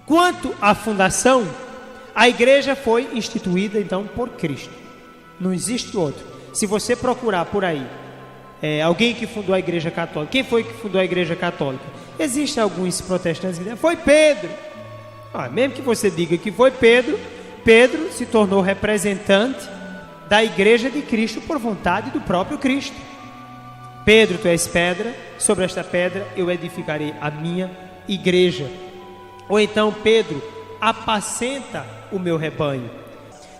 Quanto à fundação, a igreja foi instituída então por Cristo. Não existe outro. Se você procurar por aí, alguém que fundou a igreja católica, quem foi que fundou a igreja católica? Existem alguns protestantes que dizem, foi Pedro. Mesmo que você diga que foi Pedro, Pedro se tornou representante da igreja de Cristo por vontade do próprio Cristo. Pedro, tu és pedra, sobre esta pedra eu edificarei a minha igreja. Ou então, Pedro, apacenta o meu rebanho.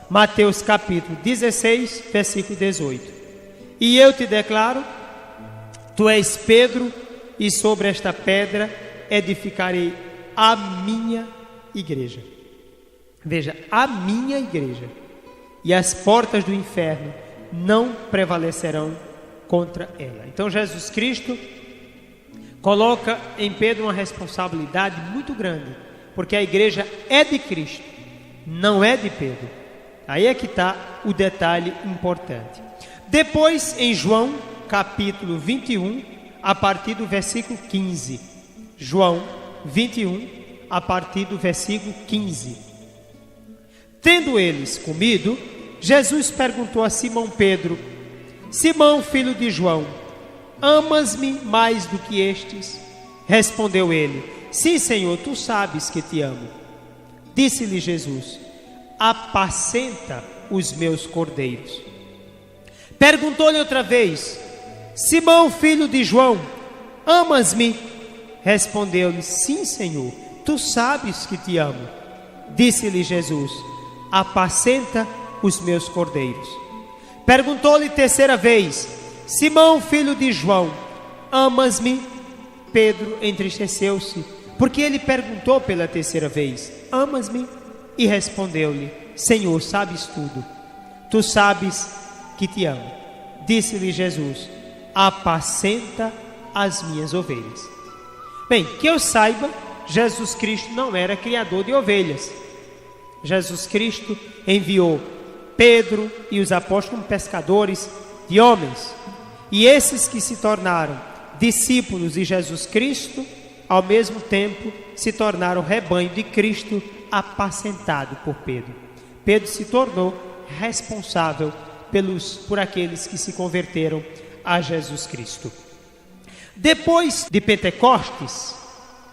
Mateus capítulo 16, versículo 18. E eu te declaro, tu és Pedro, e sobre esta pedra edificarei a minha igreja. Veja, a minha igreja. E as portas do inferno não prevalecerão contra ela. Então Jesus Cristo coloca em Pedro uma responsabilidade muito grande, porque a igreja é de Cristo, não é de Pedro. Aí é que está o detalhe importante. Depois, em João capítulo 21, a partir do versículo 15. João 21, a partir do versículo 15. Tendo eles comido, Jesus perguntou a Simão Pedro: Simão, filho de João, amas-me mais do que estes? Respondeu ele: Sim, Senhor, tu sabes que te amo. Disse-lhe Jesus: apacenta os meus cordeiros. Perguntou-lhe outra vez: Simão, filho de João, amas-me? Respondeu-lhe: Sim, Senhor, tu sabes que te amo. Disse-lhe Jesus: apacenta os meus cordeiros. Perguntou-lhe terceira vez: Simão, filho de João, amas-me? Pedro entristeceu-se, porque ele perguntou pela terceira vez: amas-me? E respondeu-lhe: Senhor, sabes tudo, tu sabes que te amo. Disse-lhe Jesus: apacenta as minhas ovelhas. Bem, que eu saiba, Jesus Cristo não era criador de ovelhas. Jesus Cristo enviou Pedro e os apóstolos como pescadores de homens. E esses que se tornaram discípulos de Jesus Cristo, ao mesmo tempo se tornaram rebanho de Cristo, apacentado por Pedro. Pedro se tornou responsável por aqueles que se converteram a Jesus Cristo. Depois de Pentecostes,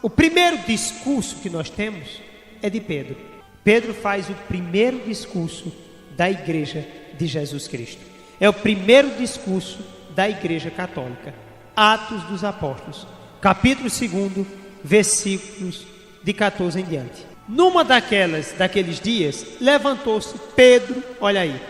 o primeiro discurso que nós temos é de Pedro. Pedro faz o primeiro discurso da igreja de Jesus Cristo. É o primeiro discurso da igreja católica. Atos dos Apóstolos, capítulo 2, versículos de 14 em diante. Numa daqueles dias, levantou-se Pedro, olha aí,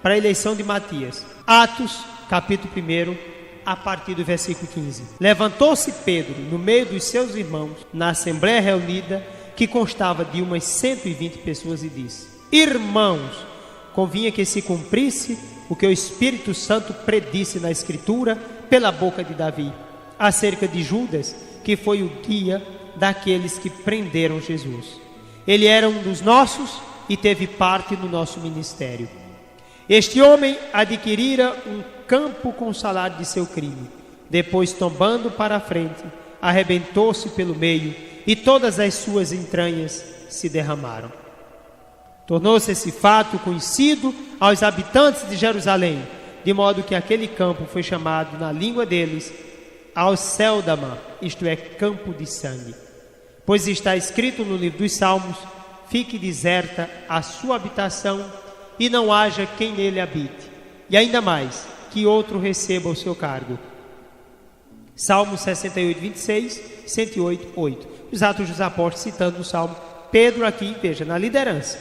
para a eleição de Matias. Atos, capítulo 1, a partir do versículo 15. Levantou-se Pedro no meio dos seus irmãos, na assembleia reunida, que constava de umas 120 pessoas, e disse: Irmãos, convinha que se cumprisse o que o Espírito Santo predisse na Escritura pela boca de Davi, acerca de Judas, que foi o guia daqueles que prenderam Jesus. Ele era um dos nossos e teve parte no nosso ministério. Este homem adquirira um campo com o salário de seu crime. Depois, tombando para a frente, arrebentou-se pelo meio, e todas as suas entranhas se derramaram. Tornou-se esse fato conhecido aos habitantes de Jerusalém, de modo que aquele campo foi chamado na língua deles Alcéldama, isto é, campo de sangue. Pois está escrito no livro dos Salmos: fique deserta a sua habitação e não haja quem nele habite, e ainda mais, que outro receba o seu cargo. Salmo 68, 26, 108, 8. Os Atos dos Apóstolos citando o Salmo. Pedro aqui, veja, na liderança.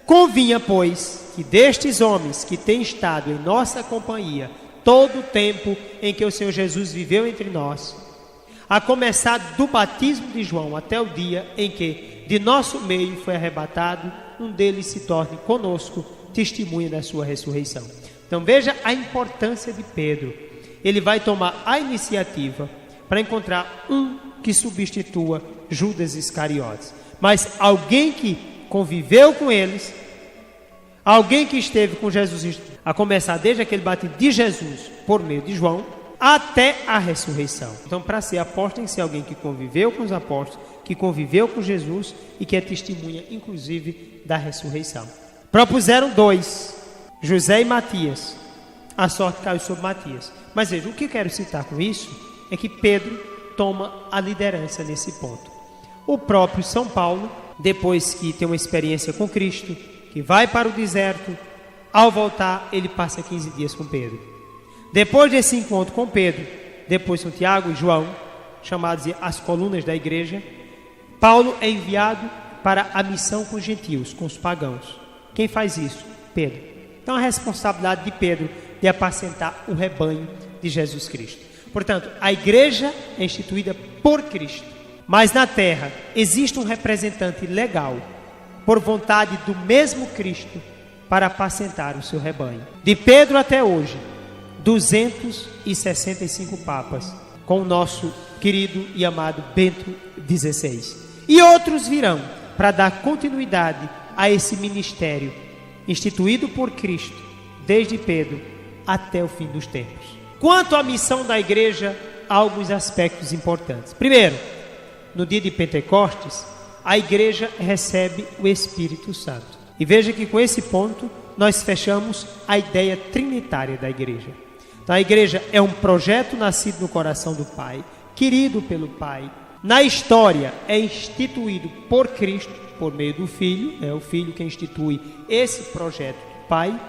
Convinha, pois, que destes homens que têm estado em nossa companhia todo o tempo em que o Senhor Jesus viveu entre nós, a começar do batismo de João até o dia em que de nosso meio foi arrebatado, um deles se torne conosco testemunha da sua ressurreição. Então veja a importância de Pedro. Ele vai tomar a iniciativa para encontrar um que substitua Judas Iscariotes, mas alguém que conviveu com eles, alguém que esteve com Jesus, a começar desde aquele batismo de Jesus por meio de João até a ressurreição. Então, para ser apóstolo, tem que ser alguém que conviveu com os apóstolos, que conviveu com Jesus e que é testemunha, inclusive, da ressurreição. Propuseram 2, José e Matias. A sorte caiu sobre Matias. Mas veja, o que eu quero citar com isso é que Pedro toma a liderança nesse ponto. O próprio São Paulo, depois que tem uma experiência com Cristo, que vai para o deserto, ao voltar ele passa 15 dias com Pedro. Depois desse encontro com Pedro, depois com Tiago e João, chamados de as colunas da igreja, Paulo é enviado para a missão com os gentios, com os pagãos. Quem faz isso? Pedro. Então a responsabilidade de Pedro de apacentar o rebanho de Jesus Cristo. Portanto, a igreja é instituída por Cristo, mas na terra existe um representante legal, por vontade do mesmo Cristo, para apacentar o seu rebanho. De Pedro até hoje, 265 papas, com o nosso querido e amado Bento XVI. E outros virão para dar continuidade a esse ministério, instituído por Cristo, desde Pedro até o fim dos tempos. Quanto à missão da igreja, há alguns aspectos importantes. Primeiro, no dia de Pentecostes, a igreja recebe o Espírito Santo. E veja que com esse ponto, nós fechamos a ideia trinitária da igreja. Então a igreja é um projeto nascido no coração do Pai, querido pelo Pai. Na história é instituído por Cristo, por meio do Filho, é o Filho que institui esse projeto do Pai.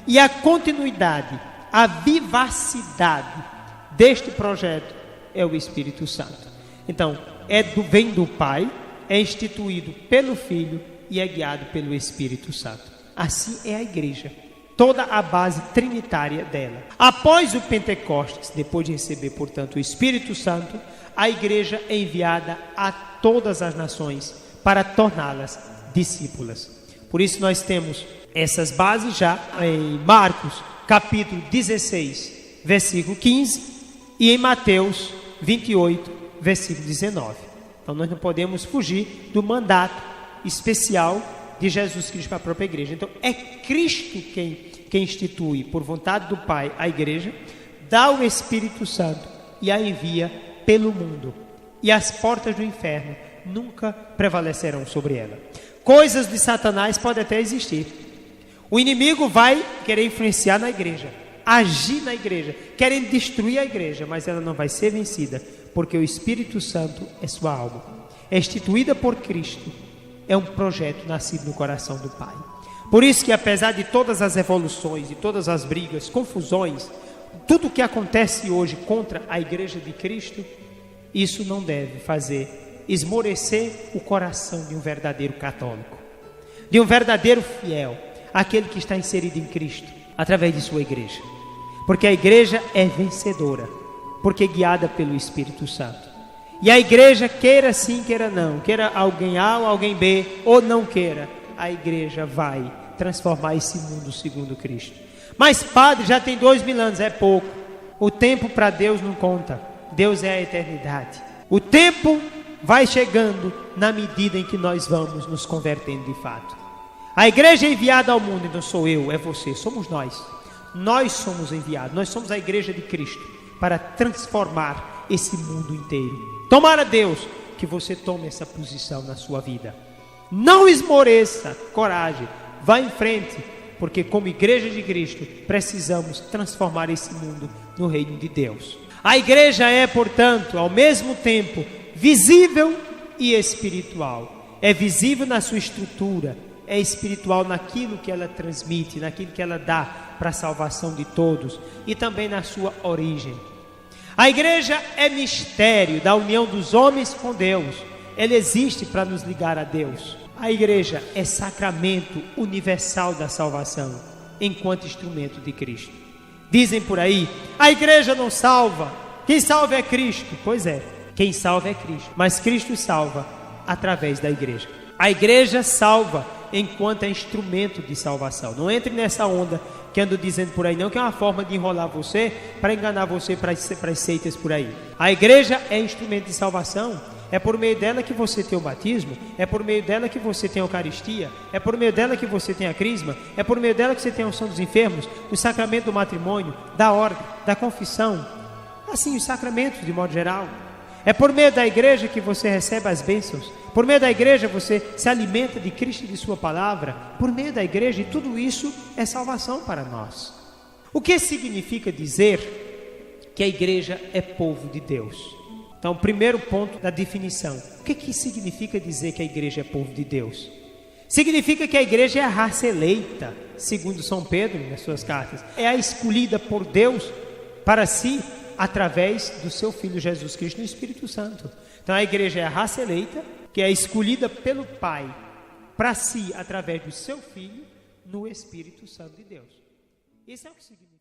E a continuidade, a vivacidade deste projeto é o Espírito Santo. Então, vem do Pai, é instituído pelo Filho e é guiado pelo Espírito Santo. Assim é a igreja, toda a base trinitária dela. Após o Pentecostes, depois de receber, portanto, o Espírito Santo, a igreja é enviada a todas as nações para torná-las discípulas. Por isso nós temos essas bases já em Marcos, capítulo 16, versículo 15, e em Mateus 28, versículo 19. Então nós não podemos fugir do mandato especial de Jesus Cristo para a própria igreja. Então é Cristo quem institui, por vontade do Pai, a igreja, dá o Espírito Santo e a envia pelo mundo. E as portas do inferno nunca prevalecerão sobre ela. Coisas de Satanás podem até existir. O inimigo vai querer influenciar na igreja, agir na igreja, querendo destruir a igreja, mas ela não vai ser vencida, porque o Espírito Santo é sua alma. É instituída por Cristo, é um projeto nascido no coração do Pai. Por isso que apesar de todas as revoluções, de todas as brigas, confusões, tudo o que acontece hoje contra a igreja de Cristo, isso não deve fazer esmorecer o coração de um verdadeiro católico, de um verdadeiro fiel, aquele que está inserido em Cristo, através de sua igreja. Porque a igreja é vencedora, porque é guiada pelo Espírito Santo. E a igreja, queira sim, queira não, queira alguém A ou alguém B, ou não queira, a igreja vai transformar esse mundo segundo Cristo. Mas padre, já tem 2000 anos, é pouco. O tempo para Deus não conta. Deus é a eternidade. O tempo vai chegando na medida em que nós vamos nos convertendo de fato. A igreja é enviada ao mundo, e não sou eu, é você, somos nós. Nós somos enviados, nós somos a igreja de Cristo para transformar esse mundo inteiro. Tomara Deus que você tome essa posição na sua vida. Não esmoreça, coragem, vá em frente, porque como igreja de Cristo precisamos transformar esse mundo no reino de Deus. A igreja é, portanto, ao mesmo tempo visível e espiritual. É visível na sua estrutura, é espiritual naquilo que ela transmite, naquilo que ela dá para a salvação de todos e também na sua origem. A igreja é mistério da união dos homens com Deus. Ela existe para nos ligar a Deus. A igreja é sacramento universal da salvação, enquanto instrumento de Cristo. Dizem por aí, a igreja não salva, quem salva é Cristo. Pois é, quem salva é Cristo, mas Cristo salva através da igreja. A igreja salva enquanto é instrumento de salvação. Não entre nessa onda que ando dizendo por aí não, que é uma forma de enrolar você, para enganar você para as seitas por aí. A igreja é instrumento de salvação. É por meio dela que você tem o batismo, é por meio dela que você tem a Eucaristia, é por meio dela que você tem a crisma, é por meio dela que você tem a unção dos enfermos, o sacramento do matrimônio, da ordem, da confissão, assim, os sacramentos de modo geral. É por meio da igreja que você recebe as bênçãos. Por meio da igreja você se alimenta de Cristo e de sua palavra. Por meio da igreja, e tudo isso é salvação para nós. O que significa dizer que a igreja é povo de Deus? Então, o primeiro ponto da definição. O que significa dizer que a igreja é povo de Deus? Significa que a igreja é a raça eleita, segundo São Pedro nas suas cartas. É a escolhida por Deus para si, através do seu Filho Jesus Cristo no Espírito Santo. Então a igreja é a raça eleita, que é escolhida pelo Pai para si, através do seu Filho, no Espírito Santo de Deus. Isso é o que significa.